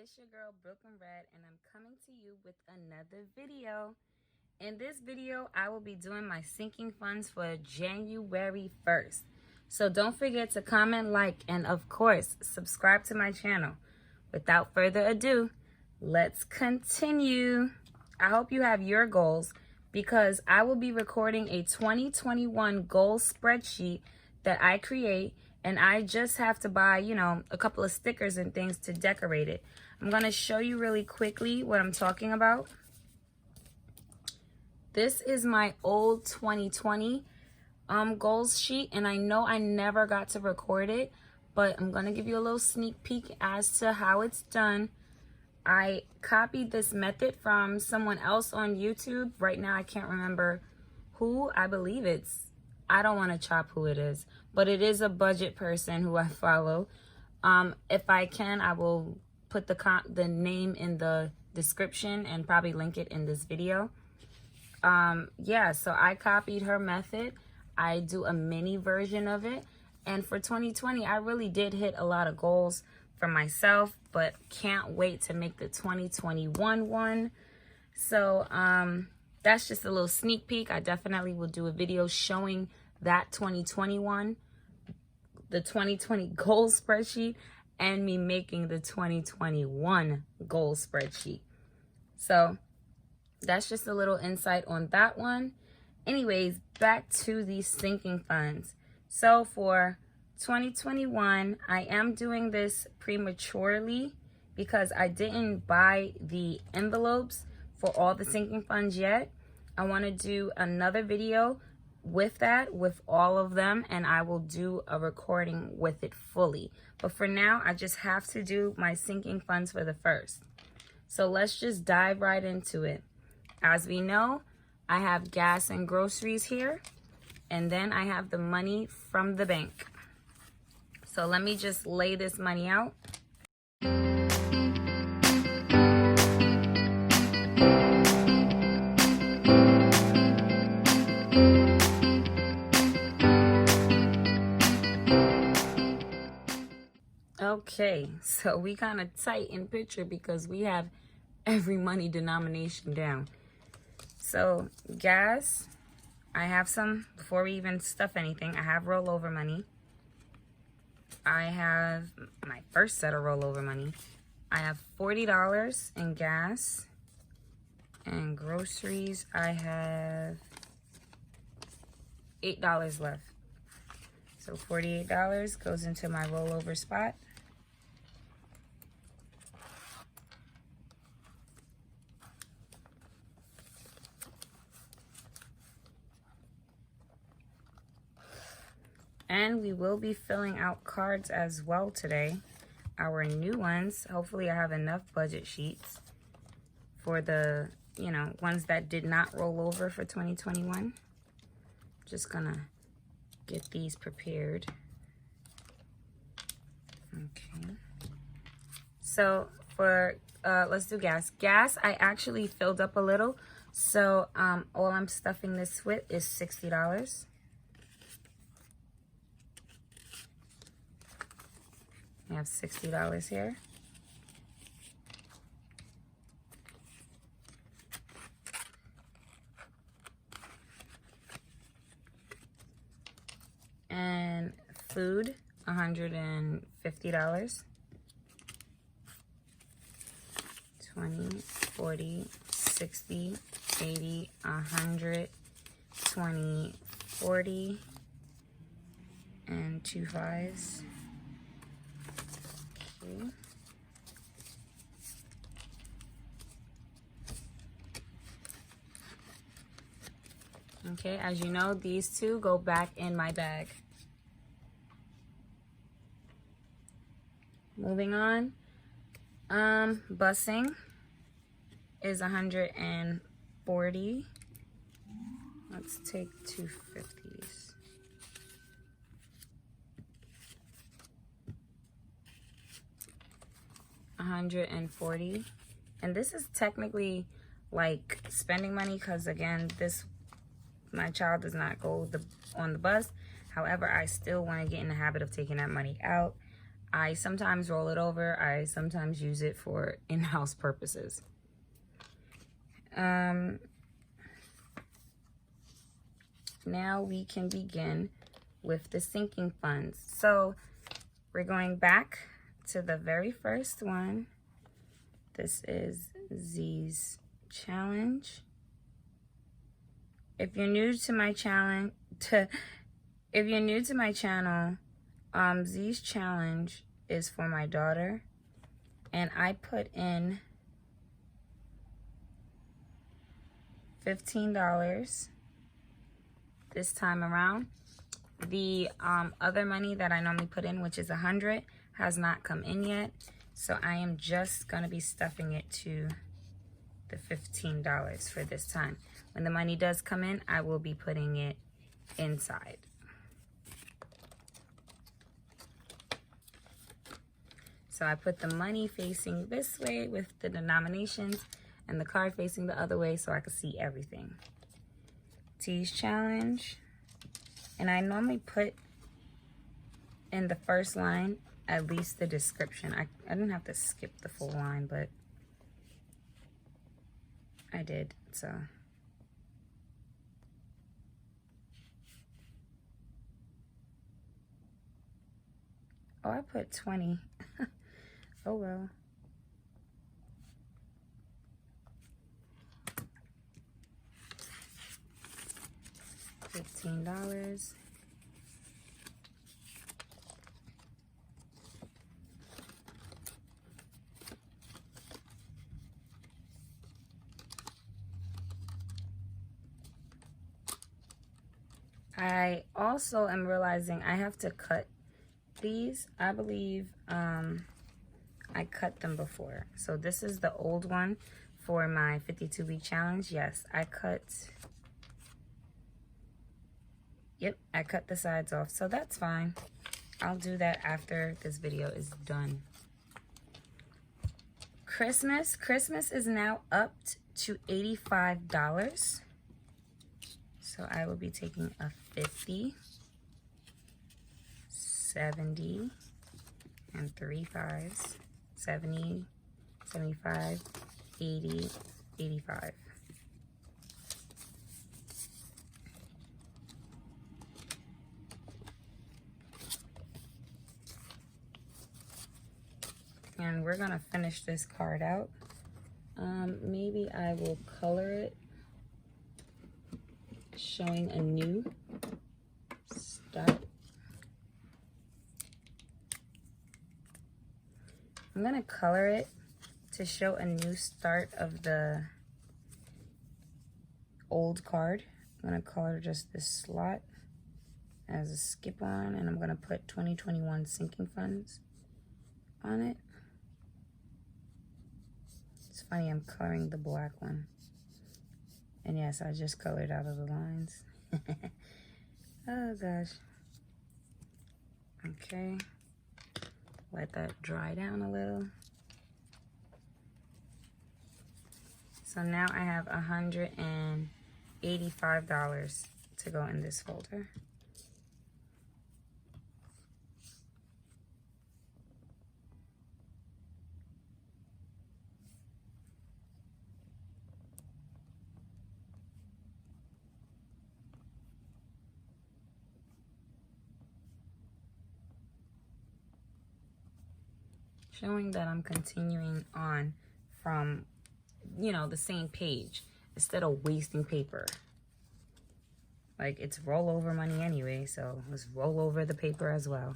it's your girl BrooklynnRedd, and I'm coming to you with another video. In this video, I will be doing my sinking funds for January 1st. So don't forget to comment, like, and of course, subscribe to my channel. Without further ado, let's continue. I hope you have your goals because I will be recording a 2021 goal spreadsheet that I create, and I just have to buy, a couple of stickers and things to decorate it. I'm going to show you really quickly what I'm talking about. This is my old 2020 goals sheet, and I know I never got to record it, but I'm going to give you a little sneak peek as to how it's done. I copied this method from someone else on YouTube. Right now, I can't remember who. I believe I don't want to chop who it is, but it is a budget person who I follow. If I can, I will put the name in the description and probably link it in this video. Yeah, so I copied her method. I do a mini version of it. And for 2020, I really did hit a lot of goals for myself, but can't wait to make the 2021 one. So that's just a little sneak peek. I definitely will do a video showing that 2021, the 2020 goal spreadsheet, and me making the 2021 goal spreadsheet. So that's just a little insight on that one. Anyways, back to the sinking funds. So for 2021, I am doing this prematurely because I didn't buy the envelopes for all the sinking funds yet. I want to do another video with that, with all of them, and I will do a recording with it fully. But for now, I just have to do my sinking funds for the first. So let's just dive right into it. As we know, I have gas and groceries here, and then I have the money from the bank. So let me just lay this money out. Okay, so we kind of tight in picture because we have every money denomination down. So gas, I have some, before we even stuff anything, I have rollover money. I have my first set of rollover money. I have $40 in gas. And groceries, I have $8 left. So $48 goes into my rollover spot. And we will be filling out cards as well today. Our new ones. Hopefully I have enough budget sheets for the, ones that did not roll over for 2021. Just gonna get these prepared. Okay. So for, let's do gas. Gas, I actually filled up a little. So all I'm stuffing this with is $60. I have $60 here. And food, $150. 20, 40, 60, 80, 100, 20, 40, and 2 5s. Okay, as you know, these two go back in my bag. Moving on, busing is 140. Let's take 250s. $140, and this is technically like spending money because again, my child does not go on the bus. However, I still want to get in the habit of taking that money out. I sometimes roll it over. I sometimes use it for in-house purposes. Now we can begin with the sinking funds. So we're going back to the very first one. This is Z's challenge. If you're new to my channel, Z's challenge is for my daughter, and I put in $15 this time around. The other money that I normally put in, which is $100, has not come in yet, so I am just gonna be stuffing it to the $15 for this time. When the money does come in, I will be putting it inside. So I put the money facing this way with the denominations and the card facing the other way so I can see everything. T's challenge. And I normally put in the first line at least the description. I didn't have to skip the full line, but I did, so. Oh, I put 20. Oh well. $15. I also am realizing I have to cut these. I believe I cut them before. So this is the old one for my 52-week challenge. Yes, I cut the sides off, so that's fine. I'll do that after this video is done. Christmas is now up to $85. So I will be taking a 50, 70, and 3 5s, 70, 75, 80, 85. And we're gonna finish this card out. Maybe I will color it, showing a new start. I'm gonna color it to show a new start of the old card. I'm gonna color just this slot as a skip on, and I'm gonna put 2021 sinking funds on it. It's funny, I'm coloring the black one. And yes, I just colored out of the lines. Oh gosh. Okay. Let that dry down a little. So now I have $185 to go in this folder. Showing that I'm continuing on from, the same page instead of wasting paper. Like, it's rollover money anyway, so let's roll over the paper as well.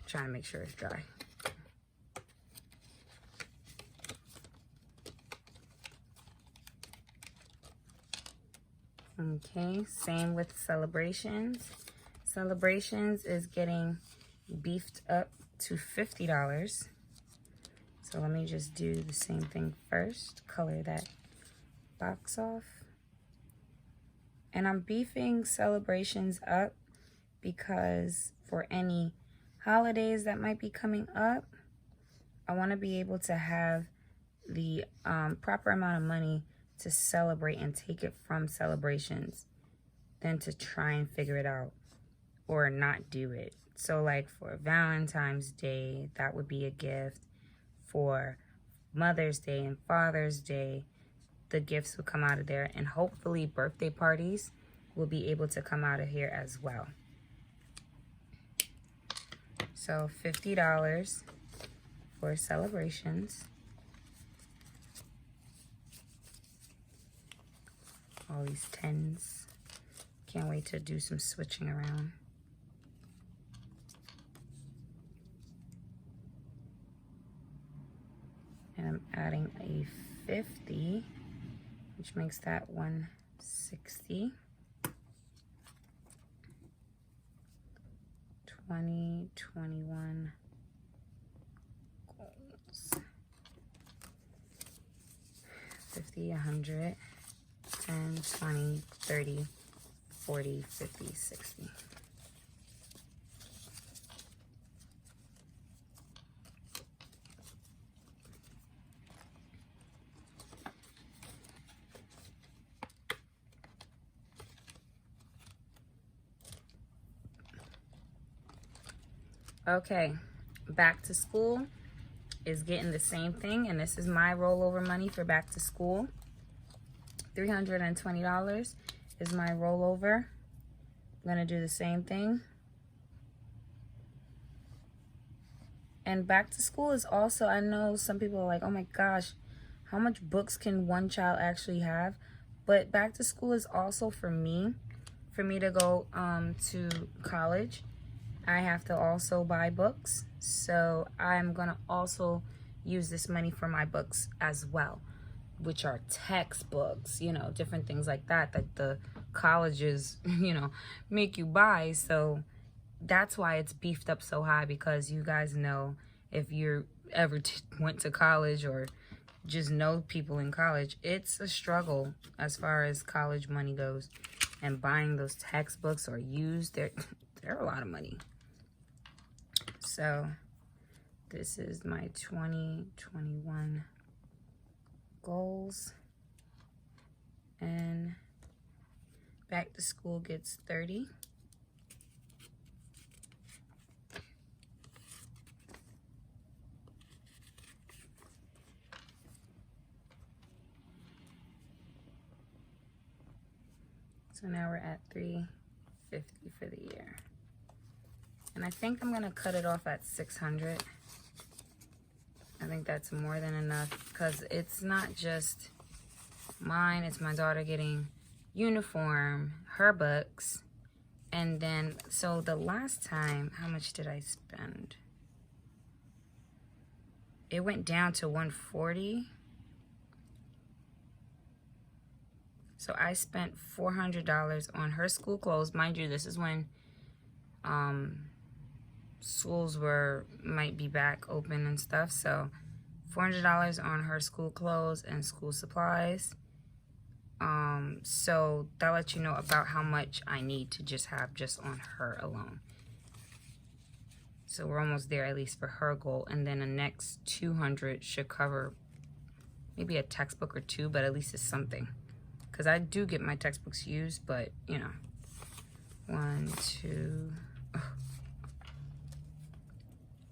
Trying to make sure it's dry. Okay, same with celebrations. Celebrations is getting beefed up to $50. So let me just do the same thing first. Color that box off. And I'm beefing celebrations up because for any holidays that might be coming up, I want to be able to have the proper amount of money to celebrate and take it from celebrations than to try and figure it out or not do it. So like for Valentine's Day, that would be a gift. For Mother's Day and Father's Day, the gifts will come out of there. And hopefully birthday parties will be able to come out of here as well. So $50 for celebrations. All these 10s. Can't wait to do some switching around. And I'm adding a 50, which makes that 160. 20, 21 goals. 50, 100, 10, 20, 30, 40, 50, 60. Okay, back to school is getting the same thing, and this is my rollover money for back to school. $320 is my rollover. I'm gonna do the same thing. And back to school is also, I know some people are like, oh my gosh, how much books can one child actually have? But back to school is also for me to go to college. I have to also buy books, so I'm gonna also use this money for my books as well, which are textbooks, you know, different things like that the colleges, you know, make you buy. So that's why it's beefed up so high, because you guys know, if you ever went to college or just know people in college, it's a struggle as far as college money goes. And buying those textbooks or used, they're a lot of money. So this is my 2021 goals, and back to school gets 30. So now we're at 350 for the year. And I think I'm gonna cut it off at 600. I think that's more than enough, because it's not just mine, it's my daughter getting uniform, her books, and then, so the last time, how much did I spend? It went down to 140. So I spent $400 on her school clothes. Mind you, this is when schools might be back open and stuff. So $400 on her school clothes and school supplies. So that lets you know about how much I need to just have just on her alone. So we're almost there, at least for her goal. And then the next 200 should cover maybe a textbook or two, but at least it's something. Because I do get my textbooks used, but you know, 1, 2,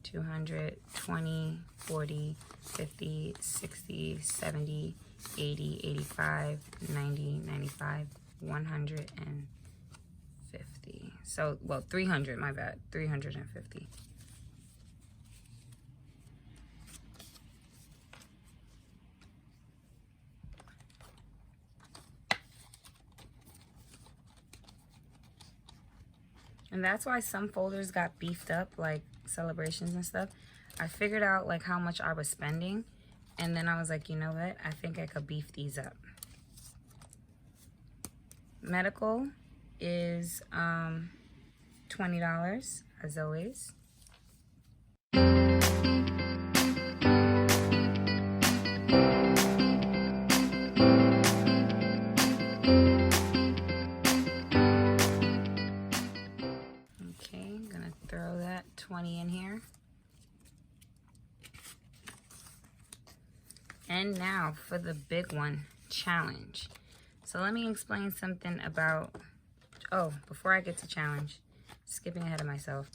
200, 20, 40, 50, 60, 70, 80, 85, 90, 95, 150. So, well, 300, my bad, 350. And that's why some folders got beefed up, like celebrations and stuff. I figured out like how much I was spending, and then I was like, you know what? I think I could beef these up. Medical is $20 as always. Throw that 20 in here. And now for the big one, challenge. So let me explain something about, oh, before I get to challenge. skipping ahead of myself.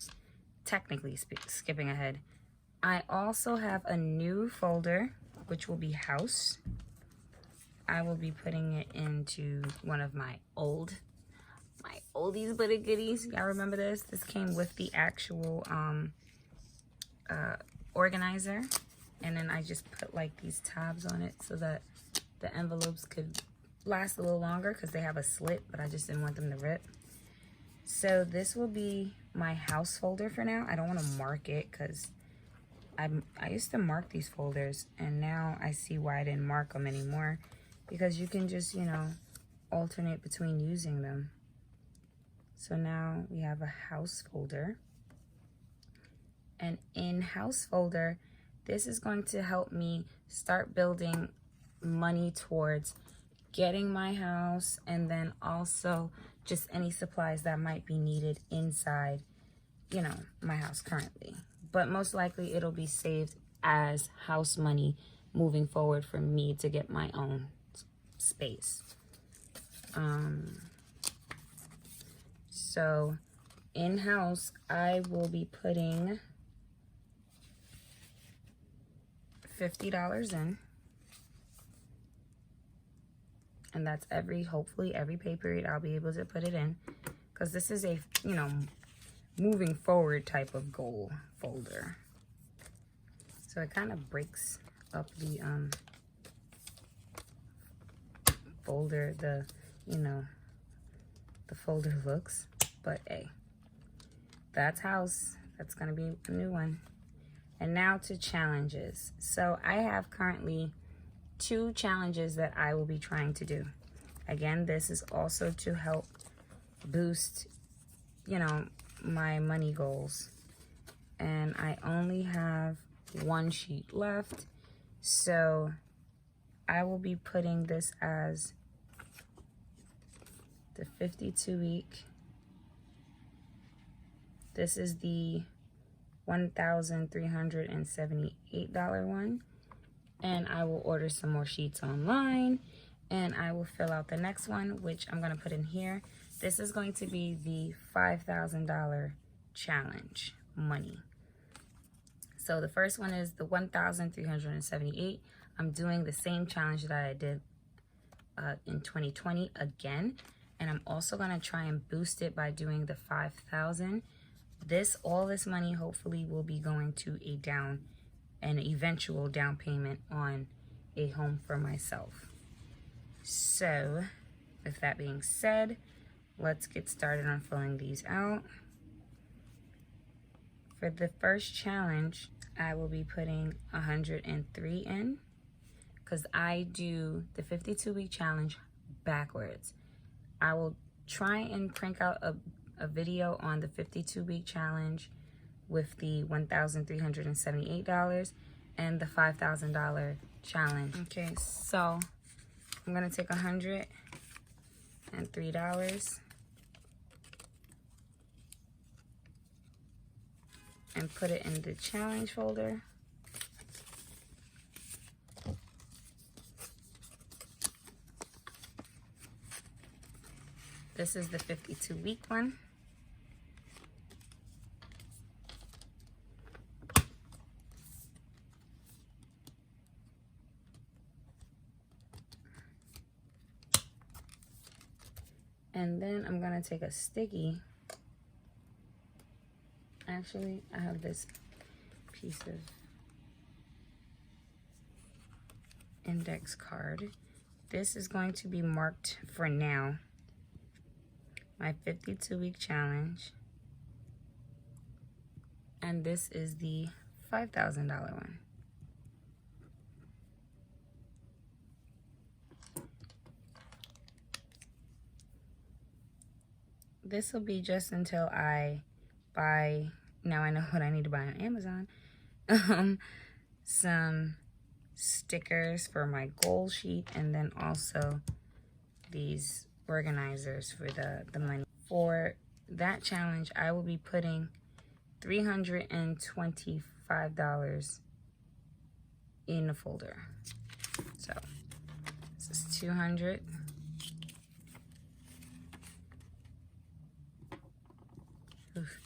Technically skipping ahead. I also have a new folder, which will be house. I will be putting it into one of my oldies but a goodies. Y'all remember this? This came with the actual organizer. And then I just put like these tabs on it so that the envelopes could last a little longer because they have a slit, but I just didn't want them to rip. So this will be my house folder for now. I don't want to mark it because I used to mark these folders, and now I see why I didn't mark them anymore, because you can just, you know, alternate between using them. So now we have a house folder. And in house folder, this is going to help me start building money towards getting my house, and then also just any supplies that might be needed inside, you know, my house currently. But most likely it'll be saved as house money moving forward for me to get my own space. So in house, I will be putting $50 in. And that's hopefully every pay period I'll be able to put it in, because this is a, you know, moving forward type of goal folder. So it kind of breaks up the folder, you know, the folder looks. But hey, that's house. That's gonna be a new one. And now to challenges. So I have currently 2 challenges that I will be trying to do. Again, this is also to help boost, you know, my money goals. And I only have 1 sheet left. So I will be putting this as the 52-week. This is the $1,378 one. And I will order some more sheets online, and I will fill out the next one, which I'm going to put in here. This is going to be the $5,000 challenge money. So the first one is the $1,378. I'm doing the same challenge that I did in 2020 again, and I'm also going to try and boost it by doing the $5,000. All this money hopefully will be going to an eventual down payment on a home for myself. So with that being said, let's get started on filling these out. For the first challenge, I will be putting 103 in, because I do the 52-week challenge backwards. I will try and crank out a video on the 52-week challenge with the $1,378 and the $5,000 challenge. Okay, so I'm gonna take $103 and put it in the challenge folder. This is the 52-week one. And then I'm gonna take a sticky. Actually, I have this piece of index card. This is going to be marked for now, my 52-week challenge. And this is the $5,000 one. This will be just until I buy, now I know what I need to buy on Amazon, some stickers for my goal sheet, and then also these organizers for the money. For that challenge, I will be putting $325 in the folder. So this is 200. Oof.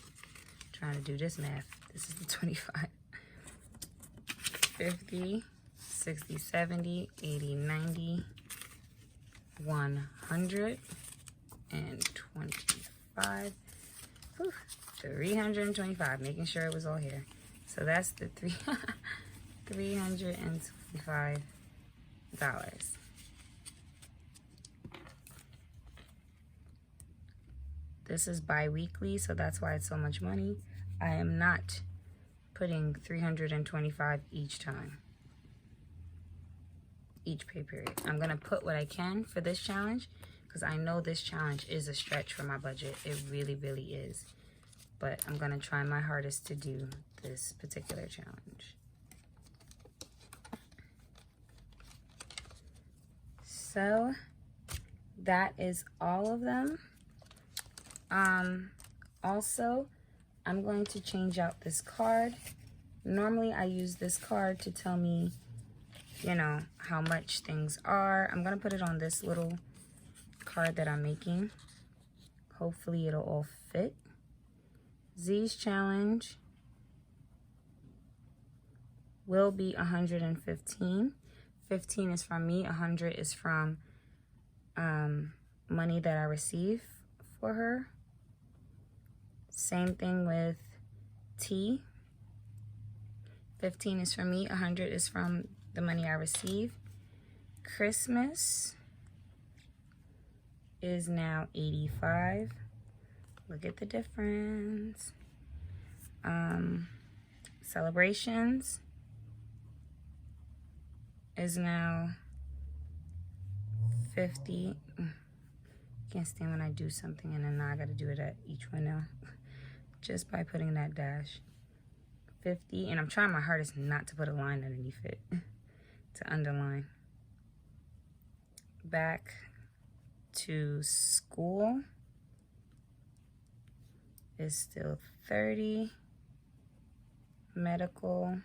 Trying to do this math. This is the 25. 50, 60, 70, 80, 90, 100, and 25. Whew. 325, making sure it was all here. So that's the $325. This is bi-weekly, so that's why it's so much money. I am not putting $325 each time, each pay period. I'm gonna put what I can for this challenge because I know this challenge is a stretch for my budget. It really, really is. But I'm gonna try my hardest to do this particular challenge. So that is all of them. Also, I'm going to change out this card. Normally I use this card to tell me, you know, how much things are. I'm gonna put it on this little card that I'm making. Hopefully it'll all fit. Z's challenge will be 115. 15 is from me, 100 is from money that I receive for her. Same thing with T. 15 is from me, 100 is from the money I receive. Christmas is now 85. Look at the difference. Celebrations is now 50. Can't stand when I do something and then now I gotta do it at each one now. Just by putting that dash. 50, and I'm trying my hardest not to put a line underneath it to underline. Back to school is still 30. Medical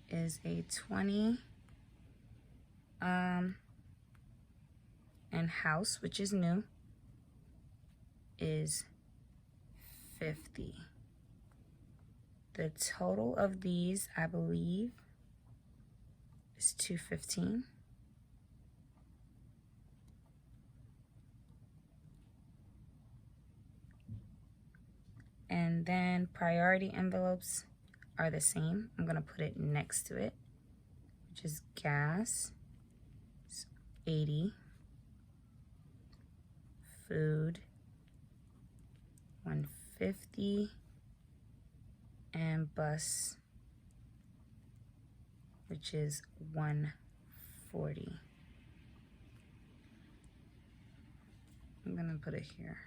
is a 20. And house, which is new, is 50. The total of these, I believe, is 215. And then priority envelopes are the same. I'm gonna put it next to it, which is gas, it's 80. Food, 150. And bus, which is 140. I'm gonna put it here.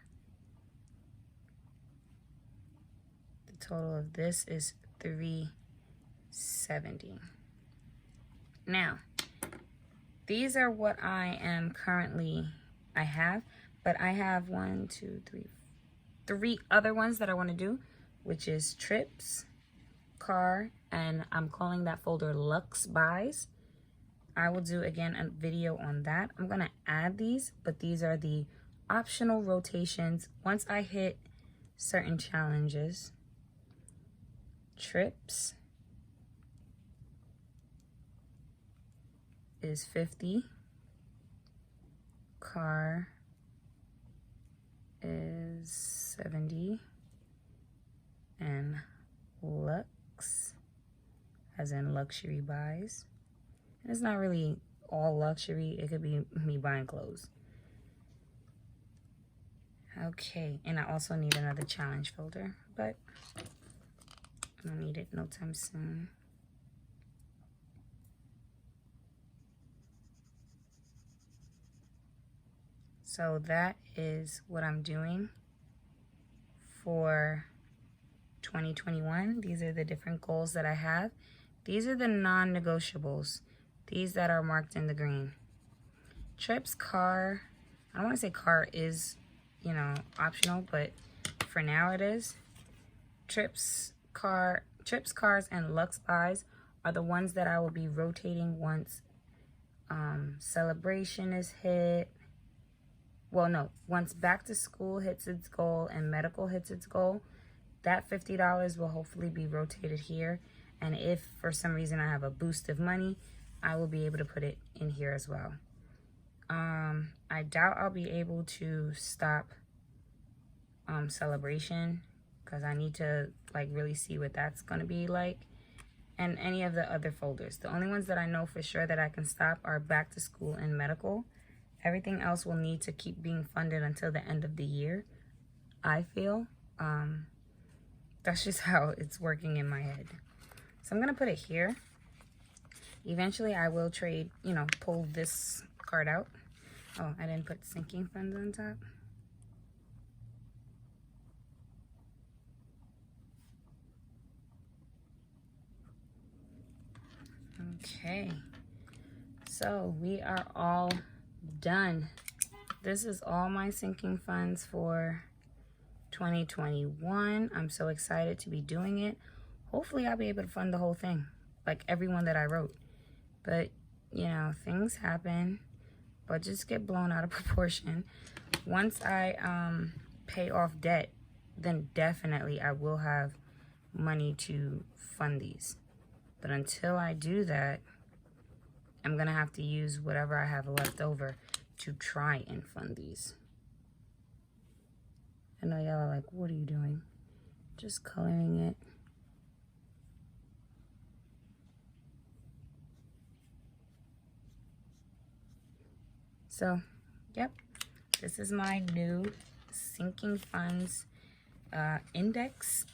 The total of this is 370. Now, these are what I am currently, I have, but I have 3 other ones that I wanna do, which is trips, car, and I'm calling that folder Lux Buys. I will do, again, a video on that. I'm gonna add these, but these are the optional rotations once I hit certain challenges. Trips is 50. Car is 70. And Lux, as in luxury buys. And it's not really all luxury. It could be me buying clothes. Okay, and I also need another challenge folder, but I don't need it no time soon. So that is what I'm doing for 2021. These are the different goals that I have. These are the non-negotiables. These that are marked in the green. Trips, car. I don't want to say car is, you know, optional, but for now it is. Trips, cars, and Lux Buys are the ones that I will be rotating once celebration is hit, well, no, once back to school hits its goal and medical hits its goal, that $50 will hopefully be rotated here. And if for some reason I have a boost of money, I will be able to put it in here as well. I doubt I'll be able to stop celebration, because I need to like really see what that's going to be like, and any of the other folders. The only ones that I know for sure that I can stop are back to school and medical. Everything else will need to keep being funded until the end of the year, I feel. That's just how it's working in my head. So I'm going to put it here. Eventually I will trade, you know, pull this card out. Oh, I didn't put sinking funds on top. Okay, so we are all done. This is all my sinking funds for 2021. I'm so excited to be doing it. Hopefully I'll be able to fund the whole thing, like everyone that I wrote. But, you know, things happen. Budgets get blown out of proportion. Once I pay off debt, then definitely I will have money to fund these. But until I do that, I'm going to have to use whatever I have left over to try and fund these. I know y'all are like, what are you doing? Just coloring it. So, yep, this is my new sinking funds index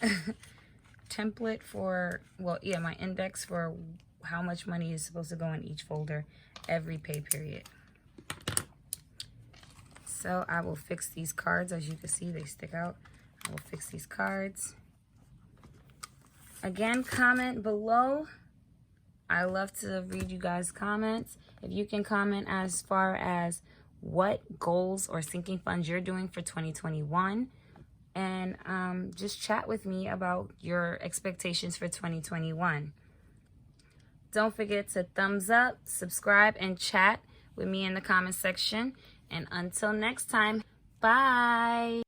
template for, well, yeah, my index for how much money is supposed to go in each folder every pay period. So I will fix these cards. As you can see, they stick out. I will fix these cards. Again, comment below. I love to read you guys' comments. If you can comment as far as what goals or sinking funds you're doing for 2021. And just chat with me about your expectations for 2021. Don't forget to thumbs up, subscribe, and chat with me in the comment section. And until next time, bye.